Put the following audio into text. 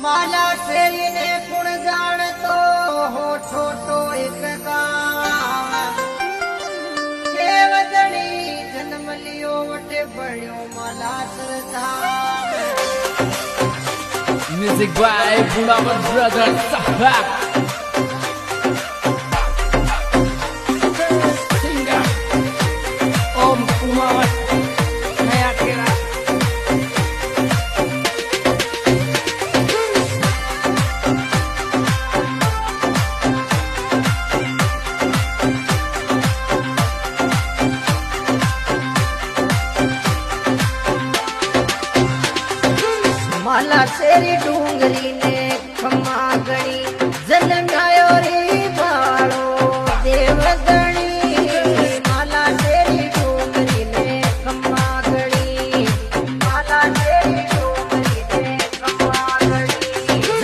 माला फेरी ने कुण जान तो हो छोटो एक गाँव केवदड़ी जन्म लियो वटे बड़ियो माला सरदार Music by Bunawan Brothers Sahak. Singer Om Kumar Naya Kera. माला शेरी डूंगरी ने